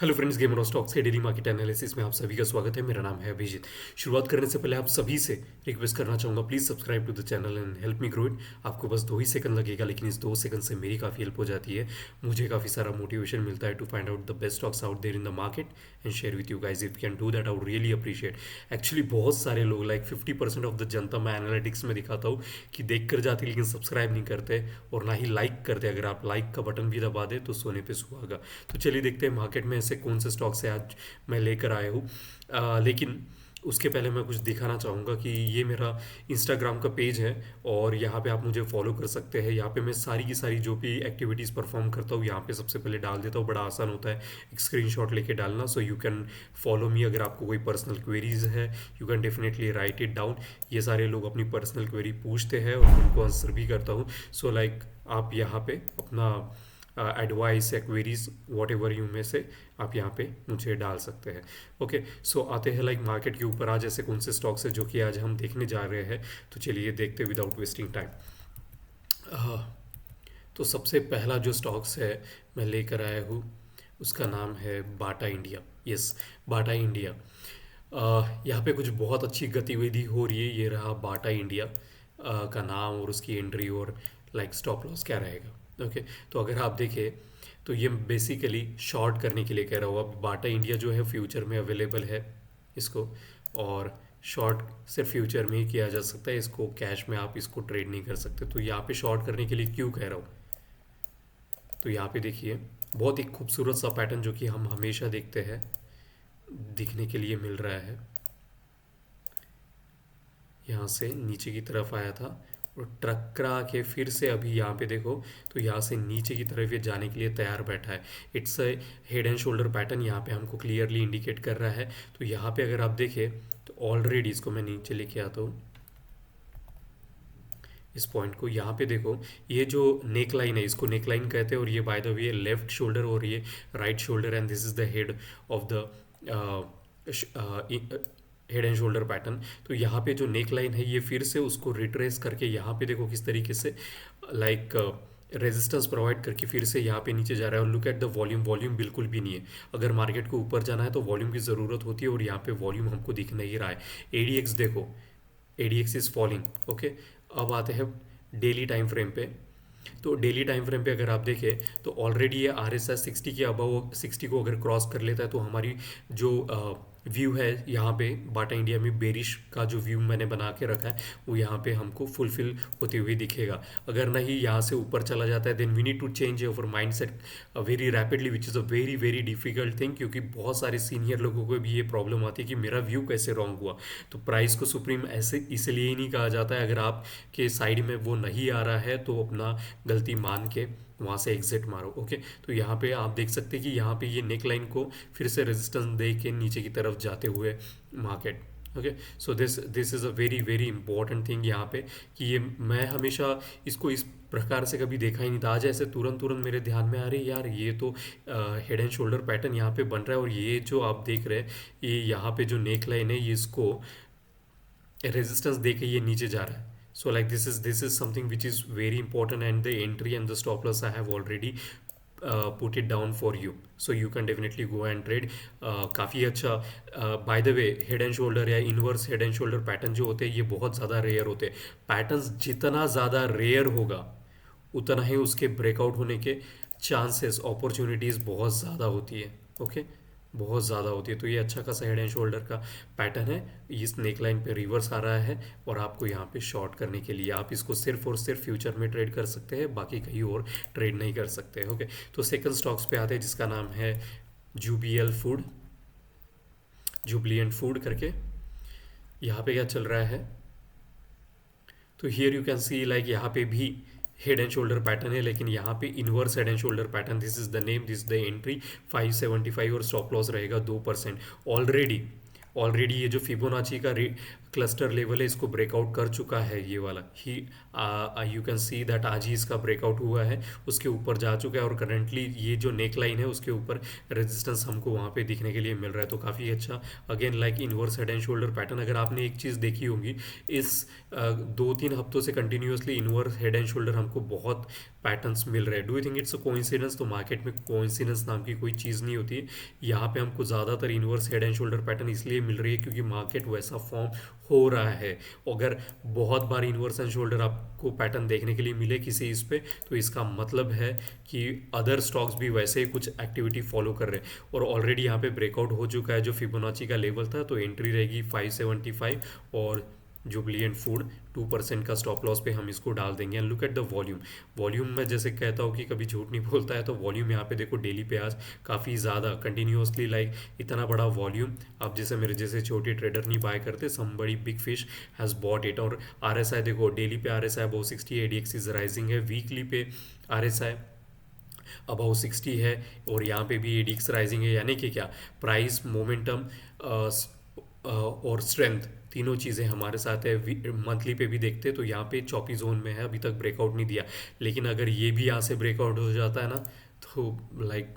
Hello friends, gamer of stocks के daily market analysis में आप सभी का स्वागत है। मेरा नाम है अभिजीत। शुरुआत करने से पहले आप सभी से रिक्वेस्ट करना चाहूँगा, please subscribe to the channel and help me grow it. आपको बस 2 ही सेकंड लगेगा, लेकिन इस 2 सेकंड से मेरी काफ़ी हेल्प हो जाती है। मुझे काफ़ी सारा मोटिवेशन मिलता है to find out the best stocks out there in the market and share with you guys. If can do that I would really appreciate. Actually बहुत सारे लोग, लाइक 50% ऑफ द जनता, मैं एनालिटिक्स में दिखाता हूँ कि देख कर जाते लेकिन सब्सक्राइब नहीं करते और ना ही लाइक करते। अगर आप लाइक का बटन भी दबा दे तो सोने पे सुहागा। तो चलिए देखते हैं मार्केट में ऐसे कौन से स्टॉक्स है आज मैं लेकर आया हूँ। लेकिन उसके पहले मैं कुछ दिखाना चाहूँगा कि ये मेरा इंस्टाग्राम का पेज है और यहाँ पे आप मुझे फॉलो कर सकते हैं। यहाँ पे मैं सारी की सारी जो भी एक्टिविटीज़ परफॉर्म करता हूँ यहाँ पे सबसे पहले डाल देता हूँ। बड़ा आसान होता है एक स्क्रीनशॉट लेके डालना। So you can follow me. अगर आपको कोई पर्सनल क्वेरीज है you can definitely right it down. ये सारे लोग अपनी पर्सनल क्वेरी पूछते हैं और उनको आंसर भी करता हूँ। सो लाइक आप यहाँ पे अपना एडवाइस या क्वेरीज वॉट एवर यू में से आप यहाँ पे मुझे डाल सकते हैं। ओके, सो आते हैं लाइक मार्केट के ऊपर। आज ऐसे कौन से स्टॉक्स है जो कि आज हम देखने जा रहे हैं, तो चलिए देखते विदाउट वेस्टिंग टाइम। तो सबसे पहला जो स्टॉक्स है मैं लेकर आया हूँ उसका नाम है Bata India. Yes, Bata India. यहाँ पे कुछ बहुत अच्छी गतिविधि हो रही है। ये रहा बाटा इंडिया का नाम और उसकी एंट्री और लाइक स्टॉप लॉस क्या रहेगा। ओके, तो अगर आप देखें तो ये बेसिकली शॉर्ट करने के लिए कह रहा हूँ। अब बाटा इंडिया जो है फ्यूचर में अवेलेबल है इसको, और शॉर्ट सिर्फ फ्यूचर में ही किया जा सकता है। इसको कैश में आप इसको ट्रेड नहीं कर सकते। तो यहाँ पे शॉर्ट करने के लिए क्यों कह रहा हूँ, तो यहाँ पे देखिए बहुत ही खूबसूरत सा पैटर्न जो कि हम हमेशा देखते हैं दिखने के लिए मिल रहा है। यहाँ से नीचे की तरफ आया था और टकरा के फिर से अभी यहाँ पे देखो तो यहाँ से नीचे की तरफ ये जाने के लिए तैयार बैठा है। It's a head and shoulder pattern यहाँ पे हमको क्लियरली इंडिकेट कर रहा है। तो यहाँ पे अगर आप देखें तो ऑलरेडी इसको मैं नीचे लेके आता हूँ इस पॉइंट को। यहाँ पे देखो ये जो नेक लाइन है इसको नेक लाइन कहते हैं और ये bye the way left shoulder और ये right shoulder and this is the head of the head and shoulder pattern. तो यहाँ पे जो नेक लाइन है ये फिर से उसको रिट्रेस करके यहाँ पे देखो किस तरीके से लाइक रेजिस्टेंस प्रोवाइड करके फिर से यहाँ पे नीचे जा रहा है। और look at the volume, volume बिल्कुल भी नहीं है। अगर मार्केट को ऊपर जाना है तो वॉल्यूम की ज़रूरत होती है और यहाँ पे वॉल्यूम हमको दिख नहीं रहा है। एडीएक्स देखो, एडीएक्स इज फॉलिंग। ओके, अब आते हैं डेली टाइम फ्रेम पे। तो डेली टाइम फ्रेम पे अगर आप देखें तो ऑलरेडी ये आर एस एस 60 के अबव 60 को अगर क्रॉस कर लेता है तो हमारी जो व्यू है यहाँ पे बाटा इंडिया में बेरिश का जो व्यू मैंने बना के रखा है वो यहाँ पे हमको फुलफिल होते हुए दिखेगा। अगर नहीं यहाँ से ऊपर चला जाता है then we need to change our mind set very rapidly, which is a very very difficult thing, क्योंकि बहुत सारे सीनियर लोगों को भी ये प्रॉब्लम आती है कि मेरा व्यू कैसे रॉन्ग हुआ। तो प्राइस को सुप्रीम ऐसे इसलिए ही नहीं कहा जाता है। अगर आपके साइड में वो नहीं आ रहा है तो अपना गलती मान के वहाँ से एग्जिट मारो। ओके, तो यहाँ पे आप देख सकते हैं कि यहाँ पे ये नेक लाइन को फिर से रेजिस्टेंस दे के नीचे की तरफ जाते हुए market. Okay, so this is a very very important thing यहाँ पे कि ये मैं हमेशा इसको इस प्रकार से कभी देखा ही नहीं था। आज ऐसे तुरंत तुरंत मेरे ध्यान में आ रही यार ये तो हेड एंड शोल्डर पैटर्न यहाँ पे बन रहा है और ये जो आप देख रहे हैं ये यहाँ पे जो नेक लाइन है ये इसको रेजिस्टेंस दे के ये नीचे जा रहा है। So like this is something which is very important, and the entry and the stop loss I have already put it down for you, so you can definitely go and trade। काफ़ी अच्छा। By the way head and shoulder या inverse head and shoulder pattern जो होते हैं ये बहुत ज़्यादा rare होते हैं। पैटर्न्स जितना ज़्यादा रेयर होगा उतना ही उसके ब्रेकआउट होने के चांसेस, अपॉर्चुनिटीज़ बहुत ज़्यादा होती है। ओके, बहुत ज़्यादा होती है। तो ये अच्छा खासा हेड एंड शोल्डर का पैटर्न है। इस नेक लाइन पे रिवर्स आ रहा है और आपको यहाँ पे शॉर्ट करने के लिए आप इसको सिर्फ और सिर्फ फ्यूचर में ट्रेड कर सकते हैं, बाकी कहीं और ट्रेड नहीं कर सकते। ओके, तो सेकंड स्टॉक्स पे आते हैं जिसका नाम है जुबीएल फूड, जुबलियंट फूड करके। यहाँ पे क्या चल रहा है, तो here you can see like यहाँ पे भी हेड एंड शोल्डर पैटर्न है लेकिन यहाँ पे inverse head and shoulder pattern. This is the name, this is the entry 575 और स्टॉप लॉस रहेगा 2%। ऑलरेडी ये जो फिबोनाची का क्लस्टर लेवल है, इसको ब्रेकआउट कर चुका है ये वाला ही। यू कैन सी दैट आज ही इसका ब्रेकआउट हुआ है, उसके ऊपर जा चुका है और करंटली ये जो नेक लाइन है उसके ऊपर रेजिस्टेंस हमको वहाँ पे दिखने के लिए मिल रहा है। तो काफ़ी अच्छा, again like inverse head and shoulder pattern. अगर आपने एक चीज़ देखी होगी, इस 2-3 हफ्तों से continuously inverse head and shoulder हमको बहुत पैटर्न्स मिल रहे हैं। Do you think it's a coincidence? तो मार्केट में कोइंसिडेंस नाम की कोई चीज़ नहीं होती है। यहाँ पे हमको ज़्यादातर inverse head and shoulder pattern इसलिए मिल रही है क्योंकि मार्केट वैसा फॉर्म हो रहा है। अगर बहुत बार इनवर्स एंड शोल्डर आपको पैटर्न देखने के लिए मिले किसी इस पे, तो इसका मतलब है कि अदर स्टॉक्स भी वैसे ही कुछ एक्टिविटी फॉलो कर रहे हैं। और ऑलरेडी यहाँ पे ब्रेकआउट हो चुका है जो फिबोनाची का लेवल था, तो एंट्री रहेगी 575 और जुबलिएंट फूड 2% का स्टॉप लॉस पे हम इसको डाल देंगे। And look at the volume. Volume में जैसे कहता हूँ कि कभी झूठ नहीं बोलता है, तो वॉल्यूम यहाँ पे देखो डेली पे आज काफ़ी ज़्यादा कंटिन्यूसली लाइक इतना बड़ा वॉल्यूम आप जैसे मेरे जैसे छोटे ट्रेडर नहीं बाय करते, somebody big fish has bought it. और RSI देखो, डेली पे RSI above 60, ADX is rising है। वीकली पे RSI अबाउ 60 है और यहाँ पे भी ADX राइजिंग है। यानी कि क्या, प्राइस, मोमेंटम और स्ट्रेंथ, तीनों चीज़ें हमारे साथ है। मंथली पे भी देखते तो यहाँ पे चौपी जोन में है, अभी तक ब्रेकआउट नहीं दिया। लेकिन अगर ये भी यहाँ से ब्रेकआउट हो जाता है ना, तो like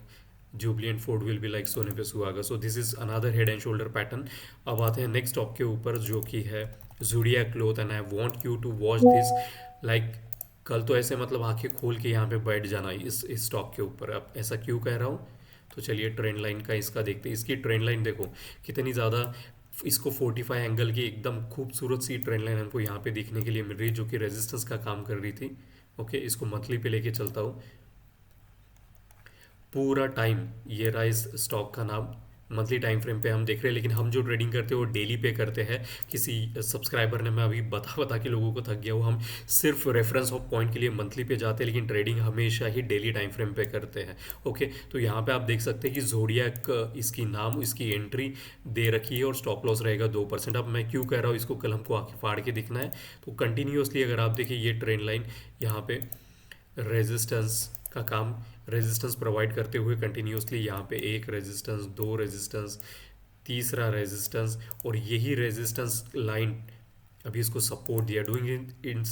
Jubilant Food will be like सोने पे सुहागा। So this is another head and shoulder pattern. अब आते हैं नेक्स्ट स्टॉक के ऊपर जो कि है zodiac cloth. And I want you to watch this like, कल तो ऐसे मतलब आंखें खोल के यहाँ पे बैठ जाना इस स्टॉक के ऊपर। अब ऐसा क्यों कह रहा हूँ, तो चलिए ट्रेंड लाइन का इसका देखते हैं। इसकी ट्रेंड लाइन देखो कितनी ज़्यादा, इसको 45 एंगल की एकदम खूबसूरत सी ट्रेंड लाइन हमको यहाँ पे देखने के लिए मिल रही है जो कि रेजिस्टेंस का काम कर रही थी। ओके, इसको मंथली पे लेके चलता हूँ पूरा टाइम। ये रहा इस स्टॉक का नाम। मंथली टाइम फ्रेम पे हम देख रहे हैं, लेकिन हम जो ट्रेडिंग करते हैं वो डेली पे करते हैं। किसी सब्सक्राइबर ने, मैं अभी बता बता के लोगों को थक गया हूँ, हम सिर्फ रेफरेंस ऑफ पॉइंट के लिए मंथली पे जाते हैं, लेकिन ट्रेडिंग हमेशा ही डेली टाइम फ्रेम पे करते हैं। ओके, तो यहाँ पे आप देख सकते हैं कि ज़ोडिएक इसकी नाम, इसकी एंट्री दे रखी है और स्टॉप लॉस रहेगा 2%। अब मैं क्यों कह रहा हूँ इसको, कल हमको आके फाड़ के दिखना है। तो कंटिन्यूसली अगर आप देखिए ये ट्रेंड लाइन यहाँ पे रेजिस्टेंस का काम, रेजिस्टेंस प्रोवाइड करते हुए कंटिन्यूसली यहाँ पे एक रेजिस्टेंस, दो रेजिस्टेंस, तीसरा रेजिस्टेंस, और यही रेजिस्टेंस लाइन अभी इसको सपोर्ट दिया। डूइंग इन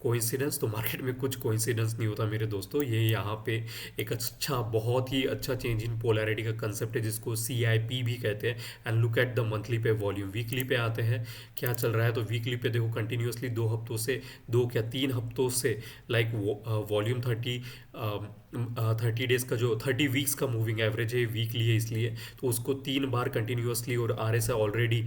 कोइंसिडेंस, तो मार्केट में कुछ कोइंसिडेंस नहीं होता मेरे दोस्तों। ये यहाँ पे एक अच्छा, बहुत ही अच्छा चेंज इन पोलैरिटी का कंसेप्ट है जिसको CIP भी कहते हैं। And look at the monthly पे वॉल्यूम। वीकली पे आते हैं क्या चल रहा है, तो वीकली पे देखो कंटिन्यूसली 2 हफ्तों से, 2 क्या 3 हफ्तों से लाइक वॉल्यूम 30 डेज का जो 30 वीक्स का मूविंग एवरेज है, वीकली है इसलिए, तो उसको 3 बार कंटिन्यूसली, और RSI ऑलरेडी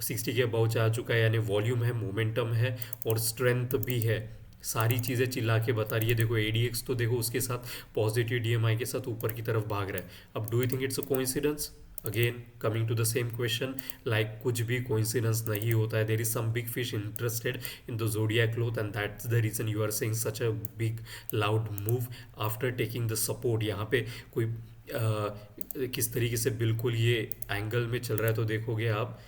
60 के अबाउ जा चुका है। यानी वॉल्यूम है, मोमेंटम है और स्ट्रेंथ भी है। सारी चीज़ें चिल्ला के बता रही है। देखो ADX तो देखो उसके साथ पॉजिटिव DMI के साथ ऊपर की तरफ भाग रहा है। अब do you think it's a coincidence? Again coming to the same question, like कुछ भी कोइंसिडेंस नहीं होता है। There is some big fish interested in the zodiac cloth and that's the reason you are seeing such a big loud move after taking the support. यहाँ पे कोई किस तरीके से बिल्कुल ये एंगल में चल रहा है, तो देखोगे आप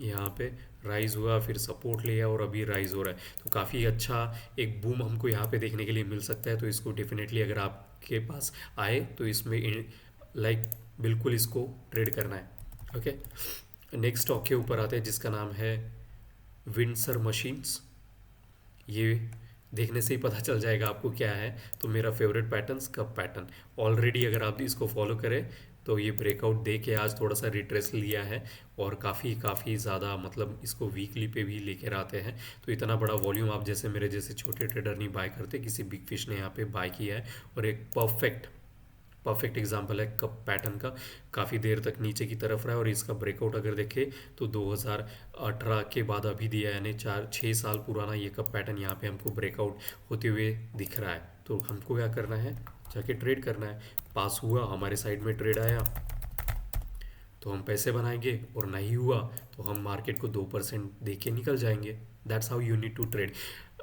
यहाँ पे राइज हुआ, फिर सपोर्ट लिया और अभी राइज हो रहा है। तो काफ़ी अच्छा एक बूम हमको यहाँ पे देखने के लिए मिल सकता है। तो इसको डेफिनेटली अगर आपके पास आए तो इसमें लाइक बिल्कुल इसको ट्रेड करना है। ओके, नेक्स्ट स्टॉक के ऊपर आते हैं जिसका नाम है विंडसर मशीन्स। ये देखने से ही पता चल जाएगा आपको क्या है। तो मेरा favourite pattern cup pattern, already अगर आप इसको फॉलो करें तो ये ब्रेकआउट दे के आज थोड़ा सा रिट्रेस लिया है और काफ़ी ज़्यादा मतलब इसको वीकली पे भी लेकर आते हैं। तो इतना बड़ा वॉल्यूम आप जैसे मेरे जैसे छोटे ट्रेडर नहीं बाय करते, किसी बिग फिश ने यहाँ पे बाय किया है। और एक परफेक्ट एग्जांपल है कप पैटर्न का। काफ़ी देर तक नीचे की तरफ रहा है और इसका ब्रेकआउट अगर देखें तो 2018 के बाद अभी दिया है, यानी 4-6 साल पुराना ये कप पैटर्न यहाँ पे हमको ब्रेकआउट होते हुए दिख रहा है। तो हमको क्या करना है, जाके ट्रेड करना है। पास हुआ, हमारे साइड में ट्रेड आया तो हम पैसे बनाएंगे, और नहीं हुआ तो हम मार्केट को 2% दे के निकल जाएंगे। That's how you need to trade,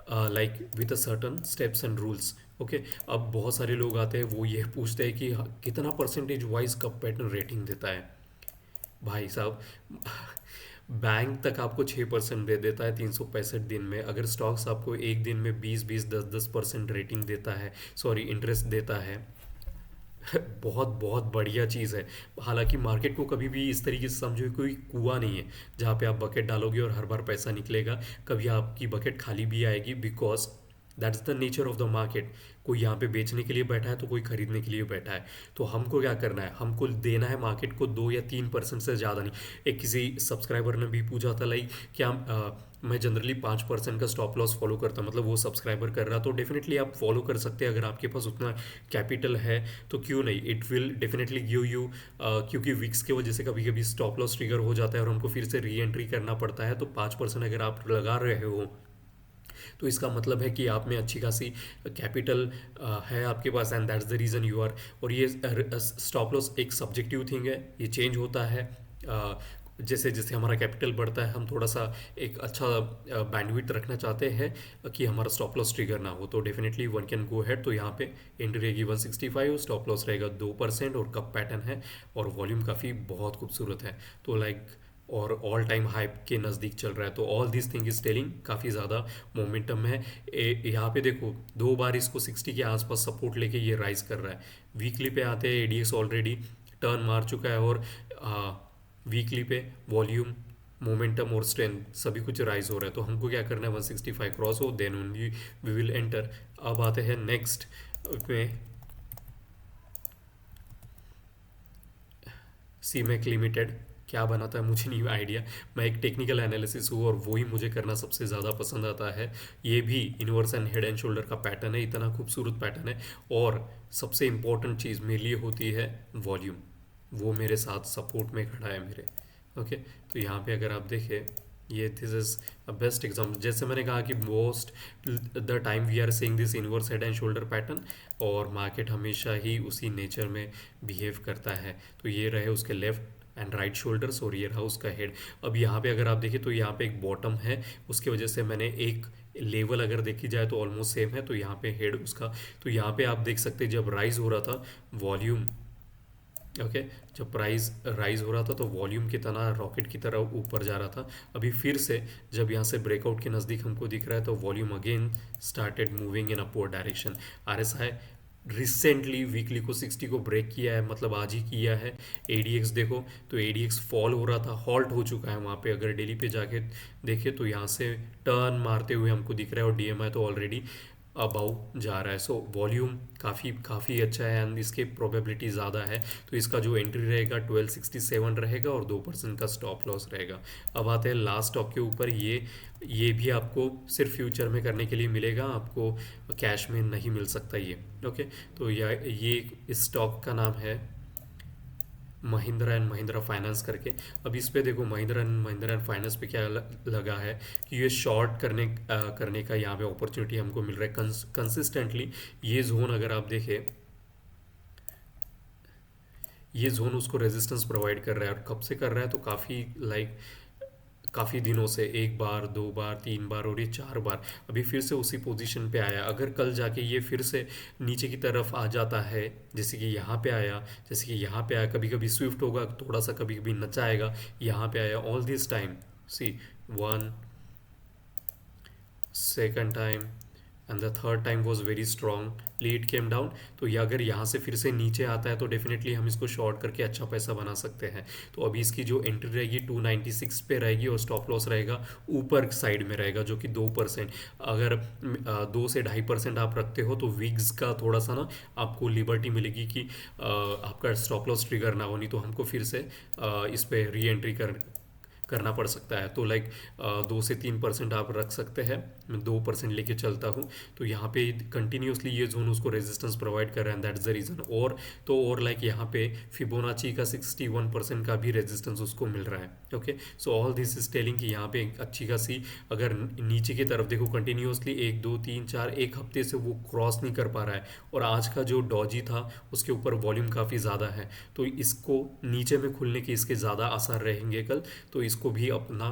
like with a certain steps and rules. Okay, अब बहुत सारे लोग आते हैं, वो ये पूछते हैं कि कितना percentage wise cup pattern rating देता है। भाई साहब, बैंक तक आपको 6% दे देता है 365 दिन में। अगर स्टॉक्स आपको एक दिन में 20-20, 10-10% रेटिंग देता है, सॉरी इंटरेस्ट देता है, बहुत बहुत बढ़िया चीज़ है। हालांकि मार्केट को कभी भी इस तरीके से समझो कि कोई कुआं नहीं है जहाँ पे आप बकेट डालोगे और हर बार पैसा निकलेगा। कभी आपकी बकेट खाली भी आएगी, because that's the nature of the market. कोई यहाँ पे बेचने के लिए बैठा है तो कोई खरीदने के लिए बैठा है। तो हमको क्या करना है, हमको देना है मार्केट को 2 या 3% से ज़्यादा नहीं। एक किसी सब्सक्राइबर ने भी पूछा था लाइक क्या मैं जनरली 5% का स्टॉप लॉस फॉलो करता, मतलब वो सब्सक्राइबर कर रहा, तो डेफिनेटली आप फॉलो कर सकते हैं अगर आपके पास उतना कैपिटल है। तो क्यों नहीं, it will definitely give you. क्योंकि विक्स की वजह से कभी कभी स्टॉप लॉस ट्रिगर हो जाता है और हमको फिर से री एंट्री करना पड़ता है। तो 5% अगर आप लगा रहे हो तो इसका मतलब है कि आप में अच्छी खासी कैपिटल है आपके पास, and that's the reason you are. और ये स्टॉप लॉस एक सब्जेक्टिव थिंग है, ये चेंज होता है। जैसे जैसे हमारा कैपिटल बढ़ता है, हम थोड़ा सा एक अच्छा बैंडविड्थ रखना चाहते हैं कि हमारा स्टॉप लॉस ट्रिगर ना हो, तो definitely one can go head. तो यहाँ पे एंट्री रहेगी 165, स्टॉप लॉस रहेगा 2% और कप पैटर्न है और वॉल्यूम काफ़ी बहुत खूबसूरत है। तो लाइक और ऑल टाइम हाइप के नज़दीक चल रहा है। तो all this thing is telling काफ़ी ज़्यादा मोमेंटम है। यहाँ पे देखो 2 बार इसको 60 के आसपास सपोर्ट लेके ये राइज कर रहा है। वीकली पे आते हैं, एडीएक्स ऑलरेडी टर्न मार चुका है और वीकली पे वॉल्यूम, मोमेंटम और स्ट्रेंथ सभी कुछ राइज हो रहा है। तो हमको क्या करना है, 165 क्रॉस हो then only we will enter. अब आते हैं नेक्स्ट में सीमेक लिमिटेड। क्या बनाता है मुझे नहीं आइडिया, मैं एक टेक्निकल एनालिसिस हूँ और वही मुझे करना सबसे ज़्यादा पसंद आता है। ये भी universe and head and shoulder का पैटर्न है, इतना खूबसूरत पैटर्न है। और सबसे इम्पोर्टेंट चीज़ मेरे लिए होती है वॉल्यूम, वो मेरे साथ सपोर्ट में खड़ा है मेरे। ओके, तो यहाँ पे अगर आप देखें, ये this is a best example. जैसे मैंने कहा कि most the time we are seeing this inverse head and shoulder pattern, और मार्केट हमेशा ही उसी नेचर में बिहेव करता है। तो ये रहे उसके लेफ्ट एंड राइट शोल्डर्स और ये रहा उसका हेड। अब यहाँ पे अगर आप देखें तो यहाँ पे एक बॉटम है, उसकी वजह से मैंने एक लेवल अगर देखी जाए तो ऑलमोस्ट सेम है। तो यहाँ पे हेड उसका, तो यहाँ पे आप देख सकते हैं जब राइज हो रहा था वॉल्यूम, ओके, जब प्राइस राइज हो रहा था तो वॉल्यूम की तरह रॉकेट की तरह ऊपर जा रहा था। अभी फिर से जब यहाँ से ब्रेकआउट के नज़दीक हमको दिख रहा है तो volume again started moving in upward direction. RSI recently weekly को 60 को ब्रेक किया है, मतलब आज ही किया है। एडीएक्स देखो तो एडीएक्स फॉल हो रहा था, हॉल्ट हो चुका है वहाँ पे। अगर डेली पे जाके देखे तो यहाँ से टर्न मारते हुए हमको दिख रहा है और डीएमआई तो ऑलरेडी अबाउ जा रहा है। सो वॉल्यूम काफ़ी काफ़ी अच्छा है एंड इसकी प्रोबेबिलिटी ज़्यादा है। तो इसका जो एंट्री रहेगा 1267 रहेगा और 2% का स्टॉप लॉस रहेगा। अब आते हैं लास्ट स्टॉक के ऊपर। ये भी आपको सिर्फ फ्यूचर में करने के लिए मिलेगा, आपको कैश में नहीं मिल सकता ये। ओके, तो ये इस स्टॉक का नाम है महिंद्रा एंड महिंद्रा फाइनेंस करके। अब इस पे देखो महिंद्रा एंड फाइनेंस पे क्या लगा है कि ये शॉर्ट करने का यहाँ पे अपॉर्चुनिटी हमको मिल रहा है कंसिस्टेंटली। ये जोन अगर आप देखें, ये जोन उसको रेजिस्टेंस प्रोवाइड कर रहा है। और कब से कर रहा है, तो काफ़ी काफ़ी दिनों से, 1 बार 2 बार 3 बार और ये 4 बार अभी फिर से उसी पोजीशन पे आया। अगर कल जाके ये फिर से नीचे की तरफ आ जाता है, जैसे कि यहाँ पे आया, जैसे कि यहाँ पे आया, कभी कभी स्विफ्ट होगा थोड़ा सा, कभी कभी नचाएगा, यहाँ पे आया। All this time see, one second time and the third time was very strong, lead came down. तो ये अगर यहाँ से फिर से नीचे आता है तो डेफिनेटली हम इसको शॉर्ट करके अच्छा पैसा बना सकते हैं। तो अभी इसकी जो एंट्री रहेगी 296 पे रहेगी और स्टॉप लॉस रहेगा ऊपर साइड में रहेगा जो कि 2%। अगर 2 से 2.5% आप रखते हो तो विग्स का थोड़ा सा ना आपको लिबर्टी मिलेगी कि आपका स्टॉप लॉस ट्रिगर ना हो, नहीं तो हमको फिर से इस पर री एंट्री करना पड़ सकता है। तो लाइक 2 से 3% आप रख सकते हैं, मैं 2% लेके चलता हूँ। तो यहाँ पे कंटिन्यूसली ये जोन उसको रेजिस्टेंस प्रोवाइड कर रहा है, दैट्स द रीज़न। और लाइक यहाँ पे फिबोनाची का 61% का भी रेजिस्टेंस उसको मिल रहा है। Okay, so all this is telling कि यहाँ पे अच्छी खासी, अगर नीचे की तरफ देखो कंटिन्यूसली 1 2 3 4 एक हफ्ते से वो क्रॉस नहीं कर पा रहा है। और आज का जो डॉजी था उसके ऊपर वॉल्यूम काफ़ी ज़्यादा है, तो इसको नीचे में खुलने के इसके ज़्यादा आसार रहेंगे कल। तो इसको भी अपना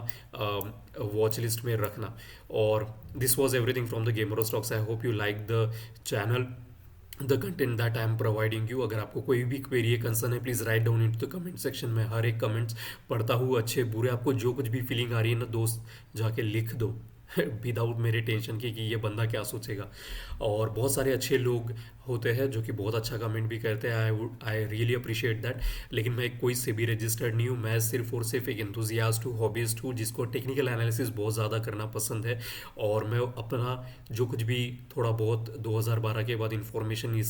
वॉच लिस्ट में रखना। और this was everything from the gamer stocks. I hope you like the channel, the content that I am providing you. अगर आपको कोई भी क्वेरी है, कंसर्न है, please write down in to the comment section में। हर एक कमेंट्स पढ़ता हूँ, अच्छे बुरे, आपको जो कुछ भी फीलिंग आ रही है ना दोस्त, जाके लिख दो, विदाउट मेरे टेंशन के कि ये बंदा क्या सोचेगा। और बहुत सारे अच्छे लोग होते हैं जो कि बहुत अच्छा कमेंट भी करते हैं, आई रियली अप्रिशिएट दैट। लेकिन मैं कोई से भी रजिस्टर्ड नहीं हूँ, मैं सिर्फ और सिर्फ एक एंथुजियास्ट हूँ, हॉबीस्ट हूँ, जिसको टेक्निकल एनालिसिस बहुत ज़्यादा करना पसंद है। और मैं अपना जो कुछ भी थोड़ा बहुत 2012 के बाद इंफॉर्मेशन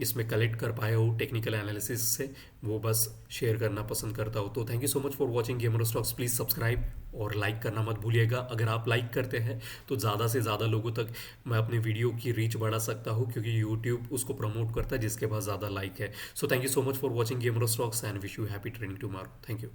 इसमें कलेक्ट कर पाया हूँ टेक्निकल एनालिसिस से, वो बस शेयर करना पसंद करता हूँ। तो thank you so much for watching gamer stocks. Please subscribe और लाइक करना मत भूलिएगा। अगर आप लाइक करते हैं तो ज़्यादा से ज़्यादा लोगों तक मैं अपने वीडियो की रीच बढ़ा सकता हूँ, क्योंकि यूट्यूब उसको प्रमोट करता है जिसके पास ज़्यादा लाइक है। So thank you so much for watching gamer stocks and wish you happy trading tomorrow. Thank you.